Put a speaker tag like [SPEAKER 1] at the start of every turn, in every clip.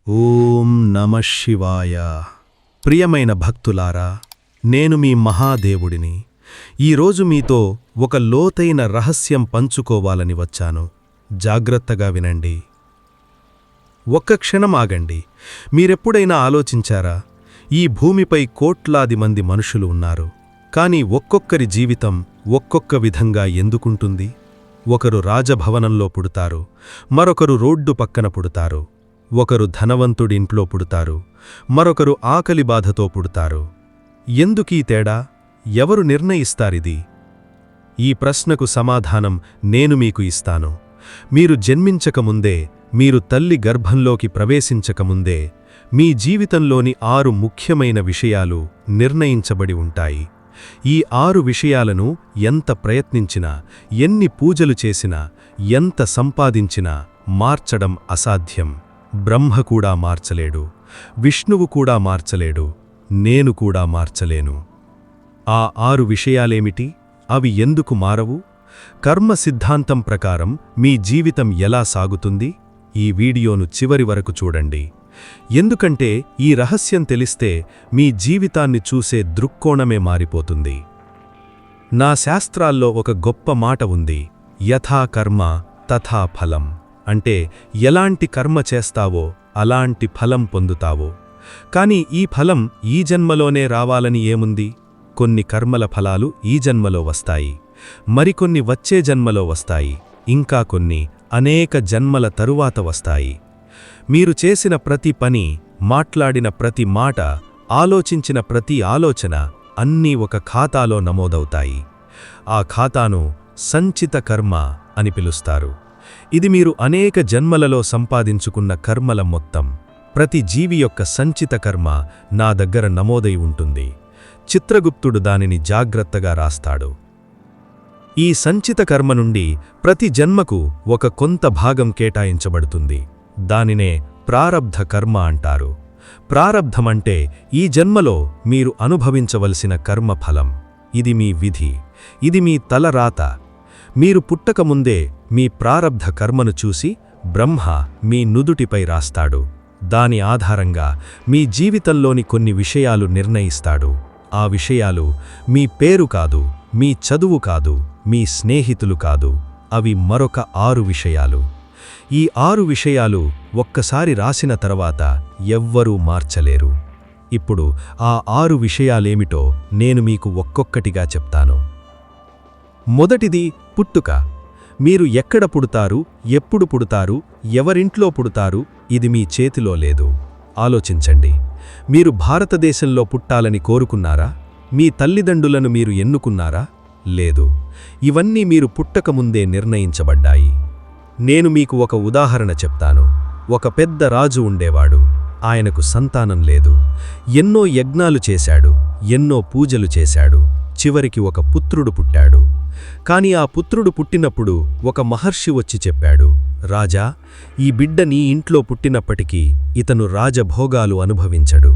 [SPEAKER 1] ఓం నమః శివాయ. ప్రియమైన భక్తులారా, నేను మీ మహాదేవుడిని. ఈరోజు మీతో ఒక లోతైన రహస్యం పంచుకోవాలని వచ్చాను. జాగ్రత్తగా వినండి. ఒక్క క్షణం ఆగండి. మీరెప్పుడైనా ఆలోచించారా? ఈ భూమిపై కోట్లాది మంది మనుషులు ఉన్నారు. కానీ ఒక్కొక్కరి జీవితం ఒక్కొక్క విధంగా ఎందుకుంటుంది? ఒకరు రాజభవనంలో పుడతారు, మరొకరు రోడ్డు పక్కన పుడతారు. ఒకరు ధనవంతుడింట్లో పుడతారు, మరొకరు ఆకలి బాధతో పుడతారు. ఎందుకీ తేడా? ఎవరు నిర్ణయిస్తారిది? ఈ ప్రశ్నకు సమాధానం నేను మీకు ఇస్తాను. మీరు జన్మించకముందే, మీరు తల్లి గర్భంలోకి ప్రవేశించకముందే మీ జీవితంలోని 6 ముఖ్యమైన విషయాలు నిర్ణయించబడి ఉంటాయి. ఈ 6 విషయాలను ఎంత ప్రయత్నించినా, ఎన్ని పూజలు చేసినా, ఎంత సంపాదించినా మార్చడం అసాధ్యం. బ్రహ్మ కూడా మార్చలేడు, విష్ణువు కూడా మార్చలేడు, నేను కూడా మార్చలేను. ఆ 6 విషయాలేమిటి? అవి ఎందుకు మారవు? కర్మ సిద్ధాంతం ప్రకారం మీ జీవితం ఎలా సాగుతుంది? ఈ వీడియోను చివరి వరకు చూడండి. ఎందుకంటే ఈ రహస్యం తెలిస్తే మీ జీవితాన్ని చూసే దృక్కోణమే మారిపోతుంది. నా శాస్త్రాల్లో ఒక గొప్ప మాట ఉంది, యథా కర్మ తథా ఫలం. అంటే ఎలాంటి కర్మ చేస్తావో అలాంటి ఫలం పొందుతావో. కాని ఈ ఫలం ఈ జన్మలోనే రావాలని ఏముంది? కొన్ని కర్మల ఫలాలు ఈ జన్మలో వస్తాయి, మరికొన్ని వచ్చే జన్మలో వస్తాయి, ఇంకా కొన్ని అనేక జన్మల తరువాత వస్తాయి. మీరు చేసిన ప్రతి పని, మాట్లాడిన ప్రతి మాట, ఆలోచించిన ప్రతి ఆలోచన అన్నీ ఒక ఖాతాలో నమోదవుతాయి. ఆ ఖాతాను సంచిత కర్మ అని పిలుస్తారు. ఇది మీరు అనేక జన్మలలో సంపాదించుకున్న కర్మల మొత్తం. ప్రతి జీవి యొక్క సంచిత కర్మ నా దగ్గర నమోదై ఉంటుంది. చిత్రగుప్తుడు దానిని జాగ్రత్తగా రాస్తాడు. ఈ సంచిత కర్మ నుండి ప్రతి జన్మకు ఒక కొంత భాగం కేటాయించబడుతుంది. దానినే ప్రారబ్ధ కర్మ అంటారు. ప్రారబ్ధమంటే ఈ జన్మలో మీరు అనుభవించవలసిన కర్మఫలం. ఇది మీ విధి, ఇది మీ తలరాత. మీరు పుట్టకముందే మీ ప్రారబ్ధ కర్మను చూసి బ్రహ్మ మీ నుదుటిపై రాస్తాడు. దాని ఆధారంగా మీ జీవితంలోని కొన్ని విషయాలు నిర్ణయిస్తాడు. ఆ విషయాలు మీ పేరు కాదు, మీ చదువు కాదు, మీ స్నేహితులు కాదు. అవి మరొక 6 విషయాలు. ఈ 6 విషయాలు ఒక్కసారి రాసిన తర్వాత ఎవ్వరూ మార్చలేరు. ఇప్పుడు ఆ 6 విషయాలేమిటో నేను మీకు ఒక్కొక్కటిగా చెప్తాను. మొదటిది పుట్టుక. మీరు ఎక్కడ పుడతారు, ఎప్పుడు పుడతారు, ఎవరింట్లో పుడతారు, ఇది మీ చేతిలో లేదు. ఆలోచించండి. మీరు భారతదేశంలో పుట్టాలని కోరుకున్నారా? మీ తల్లిదండ్రులను మీరు ఎన్నుకున్నారా? లేదు. ఇవన్నీ మీరు పుట్టకముందే నిర్ణయించబడ్డాయి. నేను మీకు ఒక ఉదాహరణ చెప్తాను. ఒక పెద్ద రాజు ఉండేవాడు. ఆయనకు సంతానం లేదు. ఎన్నో యజ్ఞాలు చేశాడు, ఎన్నో పూజలు చేశాడు. చివరికి ఒక పుత్రుడు పుట్టాడు. కాని ఆ పుత్రుడు పుట్టినప్పుడు ఒక మహర్షి వచ్చి చెప్పాడు, రాజా, ఈ బిడ్డ నీ ఇంట్లో పుట్టినప్పటికీ ఇతను రాజభోగాలు అనుభవించడు.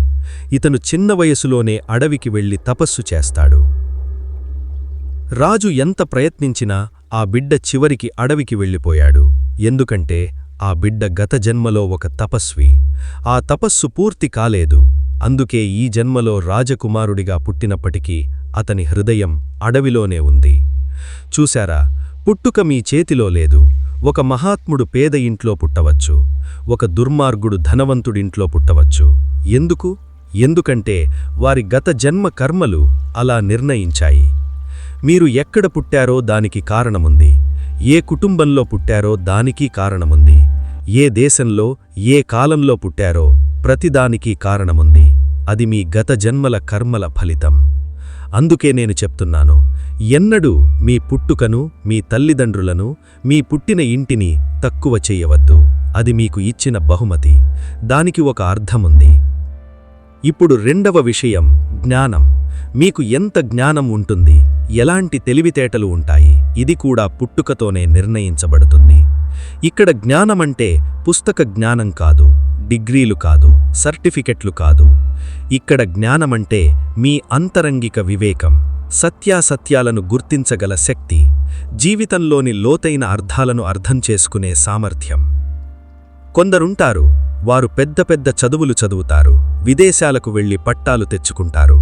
[SPEAKER 1] ఇతను చిన్న వయసులోనే అడవికి వెళ్లి తపస్సు చేస్తాడు. రాజు ఎంత ప్రయత్నించినా ఆ బిడ్డ చివరికి అడవికి వెళ్ళిపోయాడు. ఎందుకంటే ఆ బిడ్డ గత జన్మలో ఒక తపస్వి. ఆ తపస్సు పూర్తి కాలేదు. అందుకే ఈ జన్మలో రాజకుమారుడిగా పుట్టినప్పటికీ అతని హృదయం అడవిలోనే ఉంది. చూశారా? పుట్టుక మీ చేతిలో లేదు. ఒక మహాత్ముడు పేద ఇంట్లో పుట్టవచ్చు, ఒక దుర్మార్గుడు ధనవంతుడింట్లో పుట్టవచ్చు. ఎందుకు? ఎందుకంటే వారి గత జన్మ కర్మలు అలా నిర్ణయించాయి. మీరు ఎక్కడ పుట్టారో దానికి కారణముంది. ఏ కుటుంబంలో పుట్టారో దానికి కారణముంది. ఏ దేశంలో, ఏ కాలంలో పుట్టారో ప్రతిదానికి కారణముంది. అది మీ గత జన్మల కర్మల ఫలితం. అందుకే నేను చెప్తున్నాను, ఎన్నడూ మీ పుట్టుకను, మీ తల్లిదండ్రులను, మీ పుట్టిన ఇంటిని తక్కువ చెయ్యవద్దు. అది మీకు ఇచ్చిన బహుమతి. దానికి ఒక అర్థముంది. ఇప్పుడు రెండవ విషయం, జ్ఞానం. మీకు ఎంత జ్ఞానం ఉంటుంది, ఎలాంటి తెలివితేటలు ఉంటాయి, ఇది కూడా పుట్టుకతోనే నిర్ణయించబడుతుంది. ఇక్కడ జ్ఞానమంటే పుస్తక జ్ఞానం కాదు, డిగ్రీలు కాదు, సర్టిఫికెట్లు కాదు. ఇక్కడ జ్ఞానమంటే మీ అంతరంగిక వివేకం, సత్యాసత్యాలను గుర్తించగల శక్తి, జీవితంలోని లోతైన అర్థాలను అర్థం చేసుకునే సామర్థ్యం. కొందరుంటారు, వారు పెద్ద పెద్ద చదువులు చదువుతారు, విదేశాలకు వెళ్లి పట్టాలు తెచ్చుకుంటారు.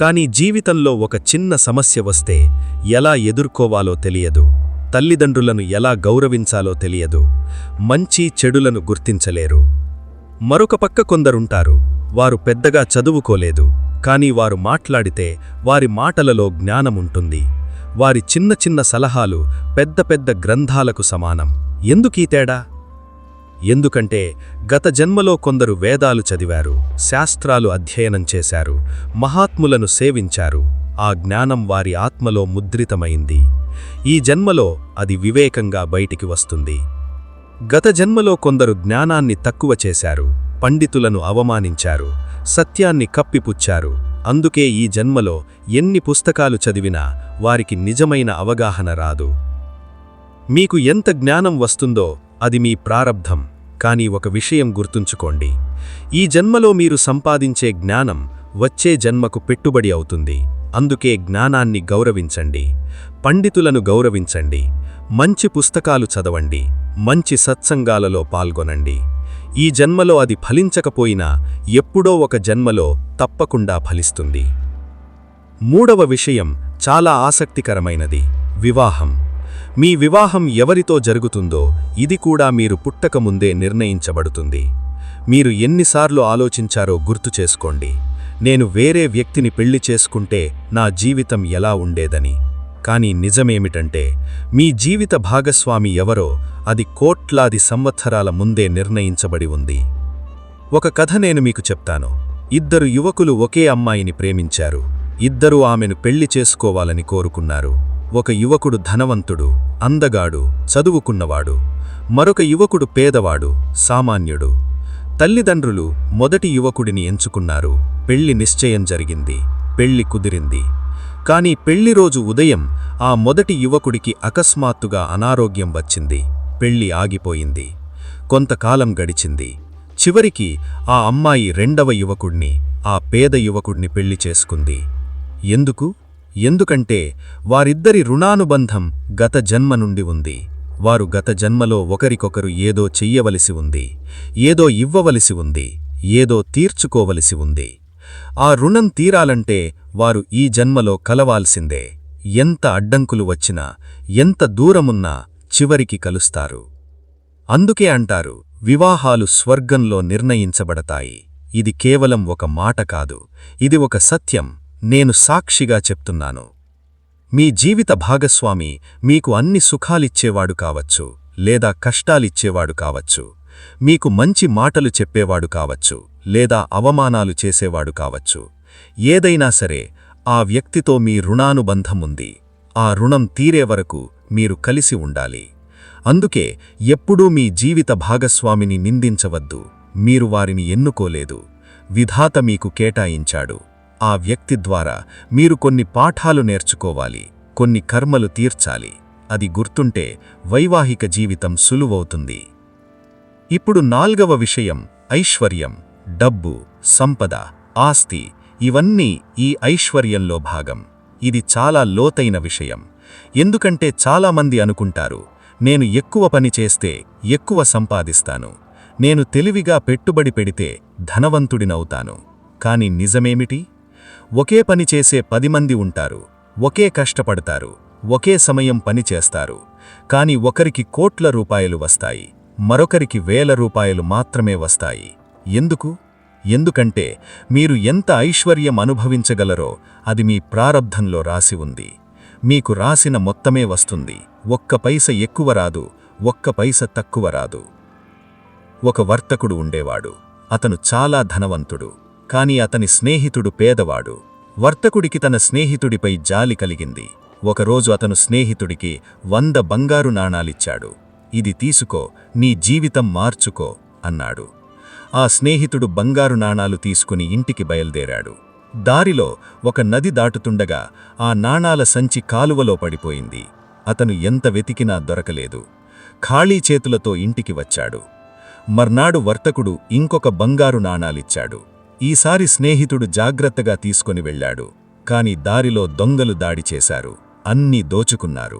[SPEAKER 1] కానీ జీవితంలో ఒక చిన్న సమస్య వస్తే ఎలా ఎదుర్కోవాలో తెలియదు, తల్లిదండ్రులను ఎలా గౌరవించాలో తెలియదు, మంచి చెడులను గుర్తించలేరు. మరొక పక్క కొందరుంటారు, వారు పెద్దగా చదువుకోలేదు, కానీ వారు మాట్లాడితే వారి మాటలలో జ్ఞానముంటుంది. వారి చిన్న చిన్న సలహాలు పెద్ద పెద్ద గ్రంథాలకు సమానం. ఎందుకీ తేడా? ఎందుకంటే గత జన్మలో కొందరు వేదాలు చదివారు, శాస్త్రాలు అధ్యయనం చేశారు, మహాత్ములను సేవించారు. ఆ జ్ఞానం వారి ఆత్మలో ముద్రితమైంది. ఈ జన్మలో అది వివేకంగా బయటికి వస్తుంది. గత జన్మలో కొందరు జ్ఞానాన్ని తక్కువ చేశారు, పండితులను అవమానించారు, సత్యాన్ని కప్పిపుచ్చారు. అందుకే ఈ జన్మలో ఎన్ని పుస్తకాలు చదివినా వారికి నిజమైన అవగాహన రాదు. మీకు ఎంత జ్ఞానం వస్తుందో అది మీ ప్రారబ్ధం. కానీ ఒక విషయం గుర్తుంచుకోండి, ఈ జన్మలో మీరు సంపాదించే జ్ఞానం వచ్చే జన్మకు పెట్టుబడి అవుతుంది. అందుకే జ్ఞానాన్ని గౌరవించండి, పండితులను గౌరవించండి, మంచి పుస్తకాలు చదవండి, మంచి సత్సంగాలలో పాల్గొనండి. ఈ జన్మలో అది ఫలించకపోయినా ఎప్పుడో ఒక జన్మలో తప్పకుండా ఫలిస్తుంది. మూడవ విషయం చాలా ఆసక్తికరమైనది, వివాహం. మీ వివాహం ఎవరితో జరుగుతుందో ఇది కూడా మీరు పుట్టకముందే నిర్ణయించబడుతుంది. మీరు ఎన్నిసార్లు ఆలోచించారో గుర్తు చేసుకోండి. నేను వేరే వ్యక్తిని పెళ్లి చేసుకుంటే నా జీవితం ఎలా ఉండేదని. కానీ నిజమేమిటంటే మీ జీవిత భాగస్వామి ఎవరో అది కోట్లాది సంవత్సరాల ముందే నిర్ణయించబడి ఉంది. ఒక కథ నేను మీకు చెప్తాను. ఇద్దరు యువకులు ఒకే అమ్మాయిని ప్రేమించారు. ఇద్దరూ ఆమెను పెళ్లి చేసుకోవాలని కోరుకున్నారు. ఒక యువకుడు ధనవంతుడు, అందగాడు, చదువుకున్నవాడు. మరొక యువకుడు పేదవాడు, సామాన్యుడు. తల్లిదండ్రులు మొదటి యువకుడిని ఎంచుకున్నారు. పెళ్లి నిశ్చయం జరిగింది, పెళ్లి కుదిరింది. కానీ పెళ్లిరోజు ఉదయం ఆ మొదటి యువకుడికి అకస్మాత్తుగా అనారోగ్యం వచ్చింది. పెళ్లి ఆగిపోయింది. కొంతకాలం గడిచింది. చివరికి ఆ అమ్మాయి రెండవ యువకుడిని, ఆ పేద యువకుడిని పెళ్లి చేసుకుంది. ఎందుకంటే వారిద్దరి రుణానుబంధం గత జన్మ నుండి ఉంది. వారు గత జన్మలో ఒకరికొకరు ఏదో చెయ్యవలసి ఉంది, ఏదో ఇవ్వవలసి ఉంది, ఏదో తీర్చుకోవలసి ఉంది. ఆ రుణం తీరాలంటే వారు ఈ జన్మలో కలవాల్సిందే. ఎంత అడ్డంకులు వచ్చినా, ఎంత దూరమున్నా చివరికి కలుస్తారు. అందుకే అంటారు, వివాహాలు స్వర్గంలో నిర్ణయించబడతాయి. ఇది కేవలం ఒక మాట కాదు, ఇది ఒక సత్యం. నేను సాక్షిగా చెప్తున్నాను. మీ జీవిత భాగస్వామి మీకు అన్ని సుఖాలిచ్చేవాడు కావచ్చు, లేదా కష్టాలిచ్చేవాడు కావచ్చు. మీకు మంచి మాటలు చెప్పేవాడు కావచ్చు, లేదా అవమానాలు చేసేవాడు కావచ్చు. ఏదైనా సరే ఆ వ్యక్తితో మీ రుణానుబంధముంది. ఆ రుణం తీరే వరకు మీరు కలిసి ఉండాలి. అందుకే ఎప్పుడూ మీ జీవిత భాగస్వామిని నిందించవద్దు. మీరు వారిని ఎన్నుకోలేదు, విధాత మీకు కేటాయించాడు. ఆ వ్యక్తి ద్వారా మీరు కొన్ని పాఠాలు నేర్చుకోవాలి, కొన్ని కర్మలు తీర్చాలి. అది గుర్తుంటే వైవాహిక జీవితం సులువవుతుంది. ఇప్పుడు నాల్గవ విషయం, ఐశ్వర్యం. డబ్బు, సంపద, ఆస్తి ఇవన్నీ ఈ ఐశ్వర్యంలో భాగం. ఇది చాలా లోతైన విషయం. ఎందుకంటే చాలామంది అనుకుంటారు, నేను ఎక్కువ పని చేస్తే ఎక్కువ సంపాదిస్తాను, నేను తెలివిగా పెట్టుబడి పెడితే ధనవంతుడినవుతాను. కాని నిజమేమిటి? ఒకే పని చేసే 10 మంది ఉంటారు, ఒకే కష్టపడతారు, ఒకే సమయం పని చేస్తారు. కాని ఒకరికి కోట్ల రూపాయలు వస్తాయి, మరొకరికి వేల రూపాయలు మాత్రమే వస్తాయి. ఎందుకంటే మీరు ఎంత ఐశ్వర్యం అనుభవించగలరో అది మీ ప్రారబ్ధంలో రాసి ఉంది. మీకు రాసిన మొత్తమే వస్తుంది. ఒక్క పైస ఎక్కువ రాదు, ఒక్క పైస తక్కువ రాదు. ఒక వర్తకుడు ఉండేవాడు. అతను చాలా ధనవంతుడు. కాని అతని స్నేహితుడు పేదవాడు. వర్తకుడికి తన స్నేహితుడిపై జాలి కలిగింది. ఒకరోజు అతను స్నేహితుడికి 100 బంగారు నాణాలిచ్చాడు. ఇది తీసుకో, నీ జీవితం మార్చుకో అన్నాడు. ఆ స్నేహితుడు బంగారు నాణాలు తీసుకుని ఇంటికి బయల్దేరాడు. దారిలో ఒక నది దాటుతుండగా ఆ నాణాల సంచి కాలువలో పడిపోయింది. అతను ఎంత వెతికినా దొరకలేదు. ఖాళీ చేతులతో ఇంటికి వచ్చాడు. మర్నాడు వర్తకుడు ఇంకొక బంగారు నాణాలిచ్చాడు. ఈసారి స్నేహితుడు జాగ్రత్తగా తీసుకొని వెళ్ళాడు. కాని దారిలో దొంగలు దాడి చేశారు, అన్నీ దోచుకున్నారు.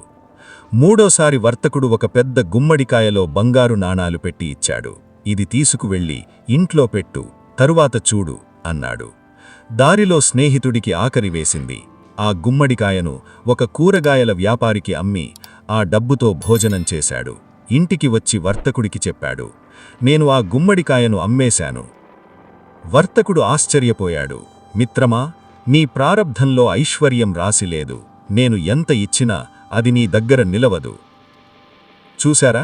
[SPEAKER 1] మూడోసారి వర్తకుడు ఒక పెద్ద గుమ్మడికాయలో బంగారు నాణాలు పెట్టి ఇచ్చాడు.
[SPEAKER 2] ఇది తీసుకువెళ్ళి ఇంట్లో పెట్టు, తరువాత చూడు అన్నాడు. దారిలో స్నేహితుడికి ఆకలి వేసింది. ఆ గుమ్మడికాయను ఒక కూరగాయల వ్యాపారికి అమ్మి ఆ డబ్బుతో భోజనం చేశాడు. ఇంటికి వచ్చి వర్తకుడికి చెప్పాడు, నేను ఆ గుమ్మడికాయను అమ్మేశాను. వర్తకుడు ఆశ్చర్యపోయాడు. మిత్రమా, నీ ప్రారబ్ధంలో ఐశ్వర్యం రాసిలేదు. నేను ఎంత ఇచ్చినా అది నీ దగ్గర నిలవదు. చూశారా,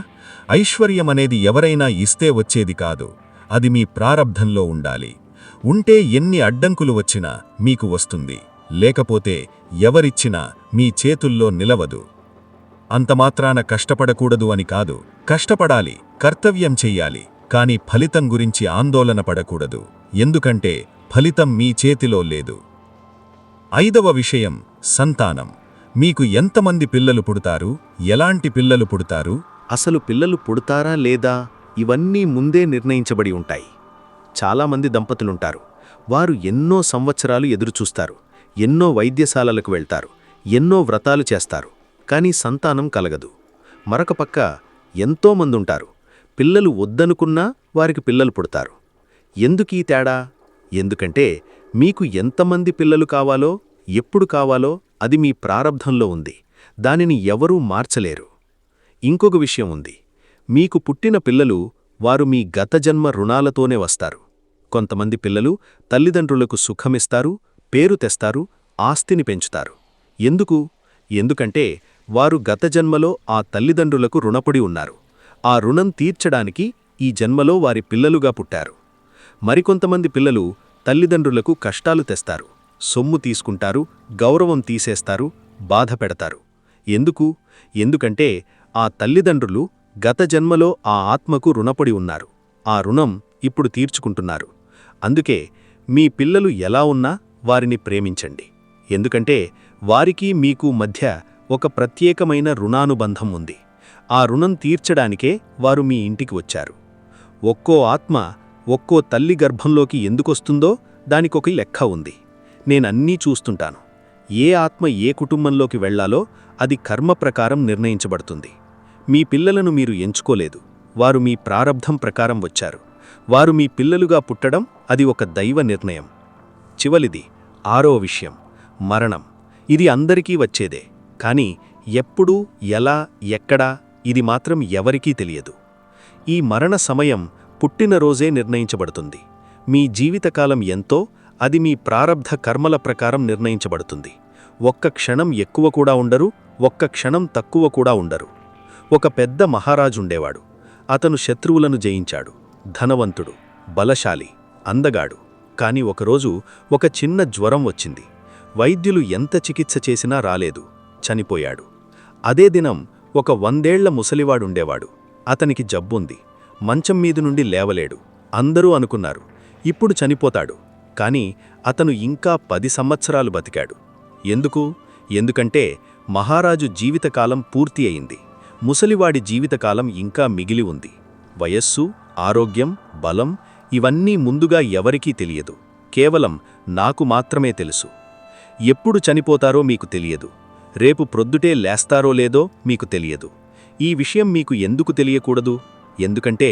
[SPEAKER 2] ఐశ్వర్యమనేది ఎవరైనా ఇస్తే వచ్చేది కాదు. అది మీ ప్రారబ్ధంలో ఉండాలి. ఉంటే ఎన్ని అడ్డంకులు వచ్చినా మీకు వస్తుంది. లేకపోతే ఎవరిచ్చినా మీ చేతుల్లో నిలవదు. అంతమాత్రాన కష్టపడకూడదు అని కాదు. కష్టపడాలి, కర్తవ్యం చెయ్యాలి. కాని ఫలితం గురించి ఆందోళన పడకూడదు. ఎందుకంటే ఫలితం మీ చేతిలో లేదు. 5వ విషయం, సంతానం. మీకు ఎంతమంది పిల్లలు పుడతారు? ఎలాంటి పిల్లలు పుడతారు?
[SPEAKER 1] అసలు పిల్లలు పుడతారా లేదా ఇవన్నీ ముందే నిర్ణయించబడి ఉంటాయి. చాలామంది దంపతులుంటారు. వారు ఎన్నో సంవత్సరాలు ఎదురుచూస్తారు. ఎన్నో వైద్యశాలలకు వెళ్తారు. ఎన్నో వ్రతాలు చేస్తారు. కానీ సంతానం కలగదు. మరొక పక్క ఎంతోమందుంటారు. పిల్లలు వద్దనుకున్నా వారికి పిల్లలు పుడతారు. ఎందుకీ తేడా? ఎందుకంటే మీకు ఎంతమంది పిల్లలు కావాలో, ఎప్పుడు కావాలో అది మీ ప్రారబ్ధంలో ఉంది. దానిని ఎవరూ మార్చలేరు. ఇంకొక విషయం ఉంది. మీకు పుట్టిన పిల్లలు వారు మీ గత జన్మ రుణాలతోనే వస్తారు. కొంతమంది పిల్లలు తల్లిదండ్రులకు సుఖమిస్తారు, పేరు తెస్తారు, ఆస్తిని పెంచుతారు. ఎందుకంటే వారు గత జన్మలో ఆ తల్లిదండ్రులకు రుణపడి ఉన్నారు. ఆ రుణం తీర్చడానికి ఈ జన్మలో వారి పిల్లలుగా పుట్టారు. మరికొంతమంది పిల్లలు తల్లిదండ్రులకు కష్టాలు తెస్తారు, సొమ్ము తీసుకుంటారు, గౌరవం తీసేస్తారు, బాధ పెడతారు. ఎందుకంటే ఆ తల్లిదండ్రులు గత జన్మలో ఆ ఆత్మకు రుణపడి ఉన్నారు. ఆ రుణం ఇప్పుడు తీర్చుకుంటున్నారు. అందుకే మీ పిల్లలు ఎలా ఉన్నా వారిని ప్రేమించండి. ఎందుకంటే వారికి మీకు మధ్య ఒక ప్రత్యేకమైన రుణానుబంధం ఉంది. ఆ రుణం తీర్చడానికే వారు మీ ఇంటికి వచ్చారు. ఒక్కో ఆత్మ ఒక్కో తల్లి గర్భంలోకి ఎందుకొస్తుందో దానికొక లెక్క ఉంది. నేనన్నీ చూస్తుంటాను. ఏ ఆత్మ ఏ కుటుంబంలోకి వెళ్లాలో అది కర్మ ప్రకారం నిర్ణయించబడుతుంది. మీ పిల్లలను మీరు ఎంచుకోలేదు. వారు మీ ప్రారబ్ధం ప్రకారం వచ్చారు. వారు మీ పిల్లలుగా పుట్టడం అది ఒక దైవ నిర్ణయం. చివలిది 6వ విషయం, మరణం. ఇది అందరికీ వచ్చేదే. కానీ ఎప్పుడు, ఎలా, ఎక్కడా ఇది మాత్రం ఎవరికీ తెలియదు. ఈ మరణ సమయం పుట్టినరోజే నిర్ణయించబడుతుంది. మీ జీవితకాలం ఎంతో అది మీ ప్రారబ్ధ కర్మల ప్రకారం నిర్ణయించబడుతుంది. ఒక్క క్షణం ఎక్కువ కూడా ఉండరు, ఒక్క క్షణం తక్కువ కూడా ఉండరు. ఒక పెద్ద మహారాజుండేవాడు. అతను శత్రువులను జయించాడు. ధనవంతుడు, బలశాలి, అందగాడు. కాని ఒకరోజు ఒక చిన్న జ్వరం వచ్చింది. వైద్యులు ఎంత చికిత్స చేసినా రాలేదు. చనిపోయాడు. అదే దినం ఒక 100 ఏళ్ల ముసలివాడుండేవాడు. అతనికి జబ్బుంది. మంచం మీద నుండి లేవలేడు. అందరూ అనుకున్నారు ఇప్పుడు చనిపోతాడు. కాని అతను ఇంకా 10 సంవత్సరాలు బతికాడు. ఎందుకంటే మహారాజు జీవితకాలం పూర్తి అయింది. ముసలివాడి జీవితకాలం ఇంకా మిగిలి ఉంది. వయస్సు, ఆరోగ్యం, బలం ఇవన్నీ ముందుగా ఎవరికీ తెలియదు. కేవలం నాకు మాత్రమే తెలుసు. ఎప్పుడు చనిపోతారో మీకు తెలియదు. రేపు ప్రొద్దుటే లేస్తారో లేదో మీకు తెలియదు. ఈ విషయం మీకు ఎందుకు తెలియకూడదు? ఎందుకంటే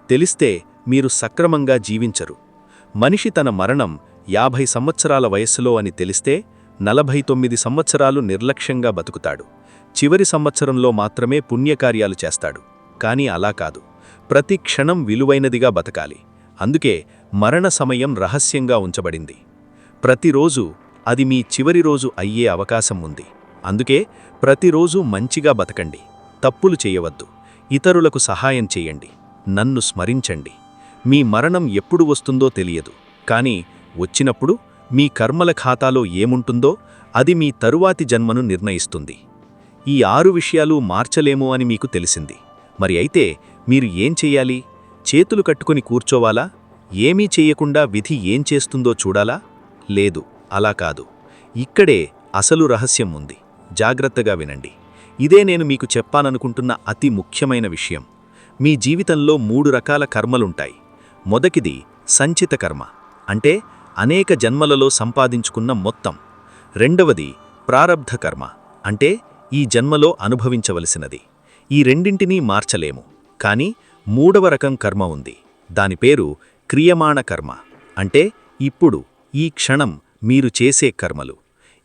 [SPEAKER 1] తెలిస్తే మీరు సక్రమంగా జీవించరు. మనిషి తన మరణం 50 సంవత్సరాల వయస్సులో అని తెలిస్తే 49 సంవత్సరాలు నిర్లక్ష్యంగా బతుకుతాడు. చివరి సంవత్సరంలో మాత్రమే పుణ్యకార్యాలు చేస్తాడు. కాని అలా కాదు. ప్రతి క్షణం విలువైనదిగా బతకాలి. అందుకే మరణ సమయం రహస్యంగా ఉంచబడింది. ప్రతిరోజు అది మీ చివరి రోజు అయ్యే అవకాశం ఉంది. అందుకే ప్రతిరోజు మంచిగా బతకండి. తప్పులు చేయవద్దు. ఇతరులకు సహాయం చేయండి. నన్ను స్మరించండి. మీ మరణం ఎప్పుడు వస్తుందో తెలియదు. కాని వచ్చినప్పుడు మీ కర్మల ఖాతాలో ఏముంటుందో అది మీ తరువాతి జన్మను నిర్ణయిస్తుంది. ఈ 6 విషయాలు మార్చలేమో అని మీకు తెలిసింది. మరి అయితే మీరు ఏం చెయ్యాలి? చేతులు కట్టుకుని కూర్చోవాలా? ఏమీ చెయ్యకుండా విధి ఏం చేస్తుందో చూడాలా? లేదు, అలా కాదు. ఇక్కడే అసలు రహస్యం ఉంది. జాగ్రత్తగా వినండి. ఇదే నేను మీకు చెప్పాలనుకుంటున్న అతి ముఖ్యమైన విషయం. మీ జీవితంలో 3 రకాల కర్మలుంటాయి. మొదటిది సంచిత కర్మ, అంటే అనేక జన్మలలో సంపాదించుకున్న మొత్తం. రెండవది ప్రారబ్ధ కర్మ, అంటే ఈ జన్మలో అనుభవించవలసినది. ఈ రెండింటినీ మార్చలేము. కానీ 3వ రకం కర్మ ఉంది. దాని పేరు క్రియమాణ కర్మ. అంటే ఇప్పుడు ఈ క్షణం మీరు చేసే కర్మలు.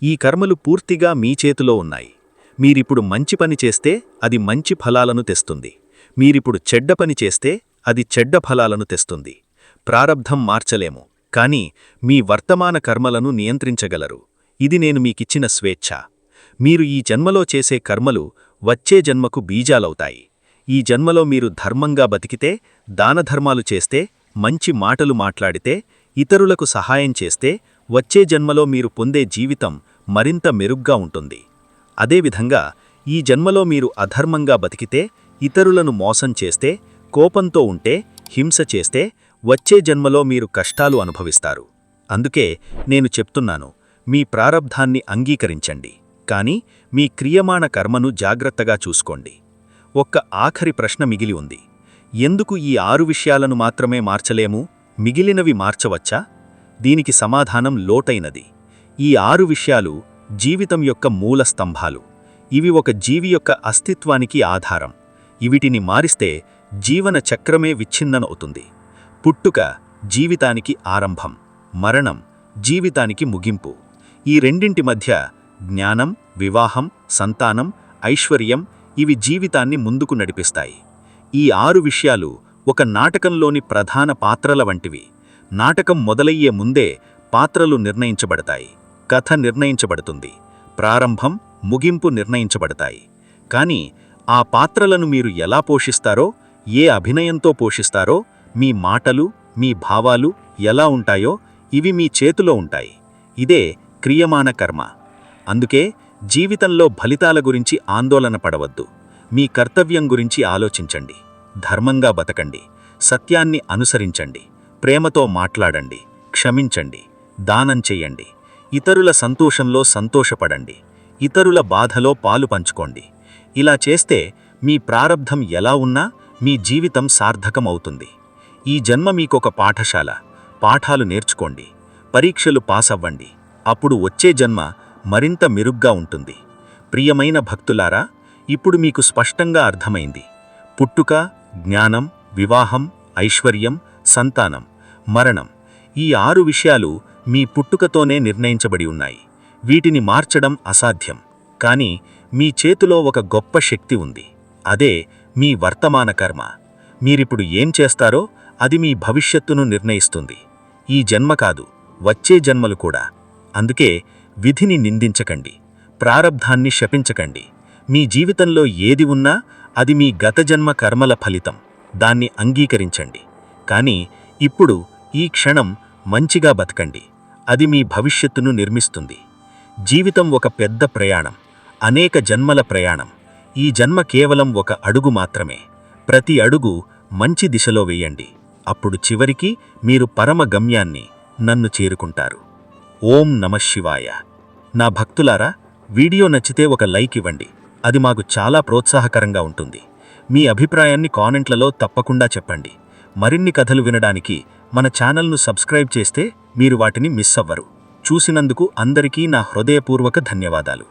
[SPEAKER 1] ఈ కర్మలు పూర్తిగా మీ చేతిలో ఉన్నాయి. మీరిప్పుడు మంచి పని చేస్తే అది మంచి ఫలాలను తెస్తుంది. మీరిప్పుడు చెడ్డ పని చేస్తే అది చెడ్డ ఫలాలను తెస్తుంది. ప్రారబ్ధం మార్చలేము, కానీ మీ వర్తమాన కర్మలను నియంత్రించగలరు. ఇది నేను మీకిచ్చిన స్వేచ్ఛ. మీరు ఈ జన్మలో చేసే కర్మలు వచ్చే జన్మకు బీజాలవుతాయి. ఈ జన్మలో మీరు ధర్మంగా బతికితే, దానధర్మాలు చేస్తే, మంచి మాటలు మాట్లాడితే, ఇతరులకు సహాయం చేస్తే, వచ్చే జన్మలో మీరు పొందే జీవితం మరింత మెరుగ్గా ఉంటుంది. అదేవిధంగా ఈ జన్మలో మీరు అధర్మంగా బతికితే, ఇతరులను మోసం చేస్తే, కోపంతో ఉంటే, హింస చేస్తే, వచ్చే జన్మలో మీరు కష్టాలు అనుభవిస్తారు. అందుకే నేను చెప్తున్నాను, మీ ప్రారబ్ధాన్ని అంగీకరించండి, కానీ మీ క్రియమాణ కర్మను జాగ్రత్తగా చూసుకోండి. ఒక్క ఆఖరి ప్రశ్న మిగిలి ఉంది. ఎందుకు ఈ 6 విషయాలను మాత్రమే మార్చలేము, మిగిలినవి మార్చవచ్చా? దీనికి సమాధానం లోతైనది. ఈ 6 విషయాలు జీవితం యొక్క మూల స్తంభాలు. ఇవి ఒక జీవి యొక్క అస్తిత్వానికి ఆధారం. ఇవిటిని మారిస్తే జీవన చక్రమే విచ్ఛిన్నమవుతుంది. పుట్టుక జీవితానికి ఆరంభం, మరణం జీవితానికి ముగింపు. ఈ రెండింటి మధ్య జ్ఞానం, వివాహం, సంతానం, ఐశ్వర్యం ఇవి జీవితాన్ని ముందుకు నడిపిస్తాయి. ఈ 6 విషయాలు ఒక నాటకంలోని ప్రధాన పాత్రల వంటివి. నాటకం మొదలయ్యే ముందే పాత్రలు నిర్ణయించబడతాయి, కథ నిర్ణయించబడుతుంది, ప్రారంభం, ముగింపు నిర్ణయించబడతాయి. కానీ ఆ పాత్రలను మీరు ఎలా పోషిస్తారో, ఏ అభినయంతో పోషిస్తారో, మీ మాటలు, మీ భావాలు ఎలా ఉంటాయో ఇవి మీ చేతిలో ఉంటాయి. ఇదే క్రియమాణ కర్మ. అందుకే జీవితంలో ఫలితాల గురించి ఆందోళన పడవద్దు. మీ కర్తవ్యం గురించి ఆలోచించండి. ధర్మంగా బతకండి, సత్యాన్ని అనుసరించండి, ప్రేమతో మాట్లాడండి, క్షమించండి, దానం చెయ్యండి, ఇతరుల సంతోషంలో సంతోషపడండి, ఇతరుల బాధలో పాలు పంచుకోండి. ఇలా చేస్తే మీ ప్రారబ్ధం ఎలా ఉన్నా మీ జీవితం సార్థకమవుతుంది. ఈ జన్మ మీకొక పాఠశాల. పాఠాలు నేర్చుకోండి, పరీక్షలు పాసవ్వండి. అప్పుడు వచ్చే జన్మ మరింత మెరుగ్గా ఉంటుంది. ప్రియమైన భక్తులారా, ఇప్పుడు మీకు స్పష్టంగా అర్థమైంది. పుట్టుక, జ్ఞానం, వివాహం, ఐశ్వర్యం, సంతానం, మరణం ఈ 6 విషయాలు మీ పుట్టుకతోనే నిర్ణయించబడి ఉన్నాయి. వీటిని మార్చడం అసాధ్యం. కానీ మీ చేతిలో ఒక గొప్ప శక్తి ఉంది. అదే మీ వర్తమాన కర్మ. మీరిప్పుడు ఏం చేస్తారో అది మీ భవిష్యత్తును నిర్ణయిస్తుంది. ఈ జన్మ కాదు, వచ్చే జన్మలు కూడా. అందుకే విధిని నిందించకండి, ప్రారబ్ధాన్ని శపించకండి. మీ జీవితంలో ఏది ఉన్నా అది మీ గత జన్మ కర్మల ఫలితం. దాన్ని అంగీకరించండి. కానీ ఇప్పుడు ఈ క్షణం మంచిగా బతకండి. అది మీ భవిష్యత్తును నిర్మిస్తుంది. జీవితం ఒక పెద్ద ప్రయాణం, అనేక జన్మల ప్రయాణం. ఈ జన్మ కేవలం ఒక అడుగు మాత్రమే. ప్రతి అడుగు మంచి దిశలో వేయండి. అప్పుడు చివరికి మీరు పరమ గమ్యాన్ని, నన్ను చేరుకుంటారు. ఓం నమః శివాయ. నా భక్తులారా, వీడియో నచ్చితే ఒక లైక్ ఇవ్వండి. అది మాకు చాలా ప్రోత్సాహకరంగా ఉంటుంది. మీ అభిప్రాయాన్ని కామెంట్లలో తప్పకుండా చెప్పండి. మరిన్ని కథలు వినడానికి మన ఛానల్ను సబ్స్క్రైబ్ చేస్తే మీరు వాటిని మిస్ అవ్వరు. చూసినందుకు అందరికీ నా హృదయపూర్వక ధన్యవాదాలు.